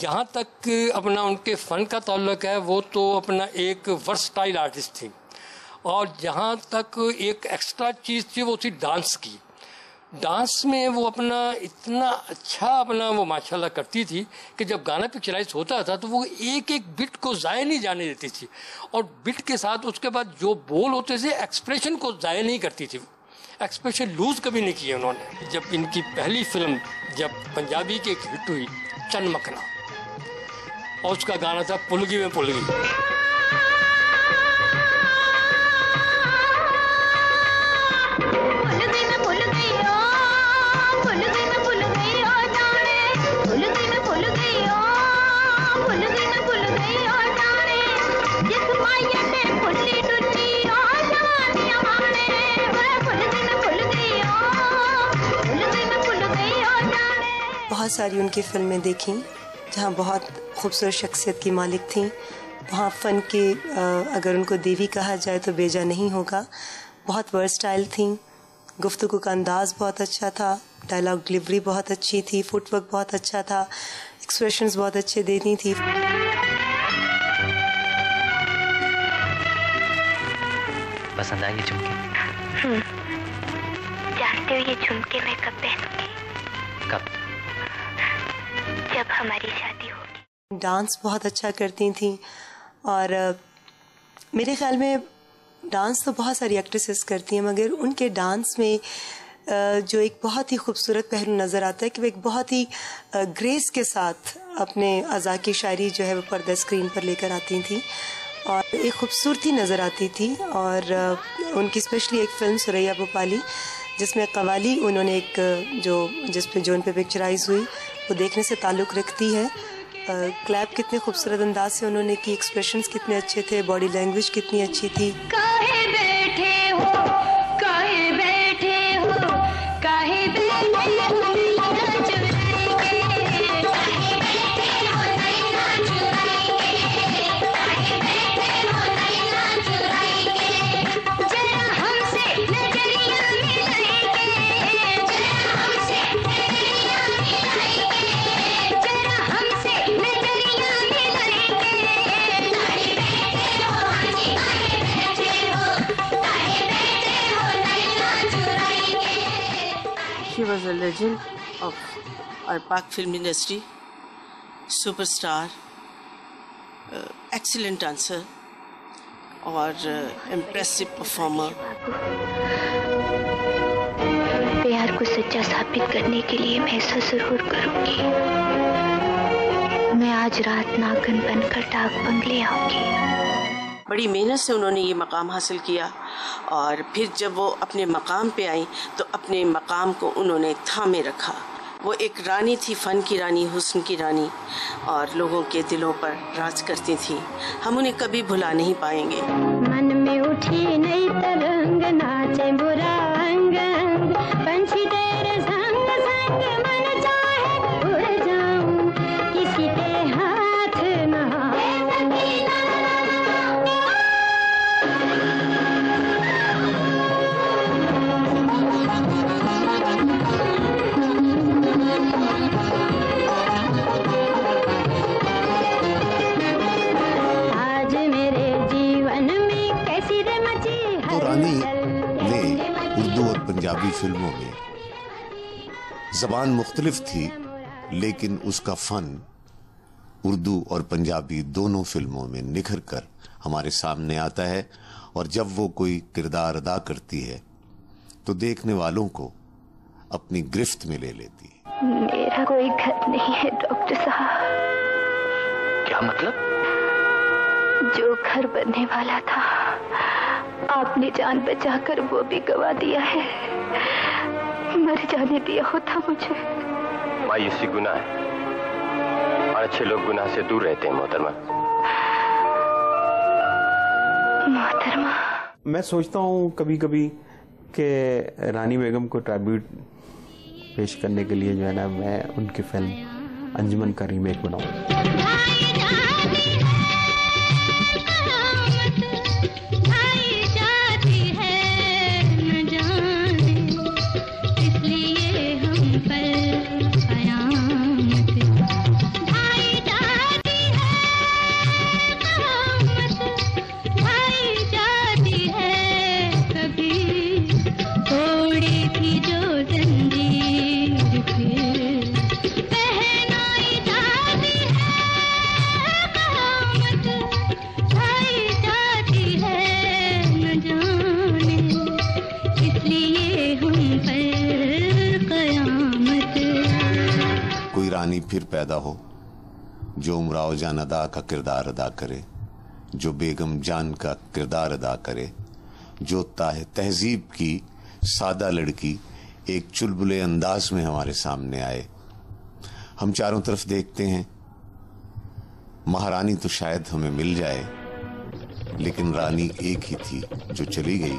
जहाँ तक अपना उनके फ़न का ताल्लुक है वो तो अपना एक वर्सटाइल आर्टिस्ट थी, और जहाँ तक एक एक्स्ट्रा चीज़ थी वो थी डांस की। डांस में वो अपना इतना अच्छा अपना वो माशाल्लाह करती थी कि जब गाना पिक्चराइज होता था तो वो एक एक बिट को ज़ाया नहीं जाने देती थी, और बिट के साथ उसके बाद जो बोल होते थे एक्सप्रेशन को ज़ाया नहीं करती थी, एक्सप्रेशन लूज़ कभी नहीं किए उन्होंने। जब इनकी पहली फिल्म जब पंजाबी की एक हिट हुई चन मखना, और उसका गाना था पुलगी में पुलगी। बहुत सारी उनकी फिल्में देखी जहाँ बहुत खूबसूरत शख्सियत की मालिक थी। वहाँ फ़न के अगर उनको देवी कहा जाए तो बेजा नहीं होगा। बहुत वर्सटाइल थी, गुफ्तगू का अंदाज़ बहुत अच्छा था, डायलॉग डिलीवरी बहुत अच्छी थी, फुटवर्क बहुत अच्छा था, एक्सप्रेशंस बहुत अच्छे देती थी। पसंद आई ये झुमके? जानते हो ये झुमके मैं कब पहनूंगी? कब? जब हमारी शादी होगी। डांस बहुत अच्छा करती थी, और मेरे ख्याल में डांस तो बहुत सारी एक्ट्रेसेस करती हैं, मगर उनके डांस में जो एक बहुत ही खूबसूरत पहलू नज़र आता है कि वो एक बहुत ही ग्रेस के साथ अपने अज़ा की शायरी जो है वो पर्दा स्क्रीन पर लेकर आती थी, और एक खूबसूरती नज़र आती थी। और उनकी स्पेशली एक फ़िल्म सुरैया भोपाली जिसमें कवाली उन्होंने एक जो उन पे पिक्चराइज हुई वो देखने से ताल्लुक़ रखती है। क्लैप कितने खूबसूरत अंदाज से उन्होंने की, एक्सप्रेशंस कितने अच्छे थे, बॉडी लैंग्वेज कितनी अच्छी थी। काहे बैठे हो, काहे बैठे हो, काहे बैठे हो, She was a legend of our Pak film industry, superstar, excellent dancer और impressive performer. प्यार को सच्चा साबित करने के लिए मैं ऐसा जरूर करूंगी। मैं आज रात नागन बनकर डाक बंगले आऊंगी। बड़ी मेहनत से उन्होंने ये मकाम हासिल किया, और फिर जब वो अपने मकाम पे आई तो अपने मकाम को उन्होंने थामे रखा। वो एक रानी थी, फ़न की रानी, हुस्न की रानी, और लोगों के दिलों पर राज करती थी। हम उन्हें कभी भुला नहीं पाएंगे। मन में उठी नई तरंग, नाचे बुरा अंग अंग, पंछी तेरे संग संग, मन चाहे उड़ जाऊं, किसी के हाथ ना। रानी ने उर्दू और पंजाबी फिल्मों में ज़बान मुख्तलिफ थी, लेकिन उसका फ़न उर्दू और पंजाबी दोनों फिल्मों में निखर कर हमारे सामने आता है, और जब वो कोई किरदार अदा करती है तो देखने वालों को अपनी गिरफ्त में ले लेती है। मेरा कोई घर नहीं है डॉक्टर साहब। क्या मतलब? जो घर बनने वाला था आपने जान बचाकर वो भी गवा दिया है। मर जाने दिया होता मुझे। मायूसी गुनाह है, और अच्छे लोग गुनाह से दूर रहते हैं मोहतरमा। मोहतरमा, मैं सोचता हूँ कभी कभी कि रानी बेगम को ट्रिब्यूट पेश करने के लिए जो है ना, मैं उनकी फिल्म अंजुमन का रीमेक बनाऊँ। इसलिए हम पर कयामत, भाई रानी फिर पैदा हो, जो उमराव जान अदा का किरदार अदा करे, जो बेगम जान का किरदार अदा करे, जो तहजीब की सादा लड़की एक चुलबुले अंदाज में हमारे सामने आए। हम चारों तरफ देखते हैं, महारानी तो शायद हमें मिल जाए, लेकिन रानी एक ही थी जो चली गई।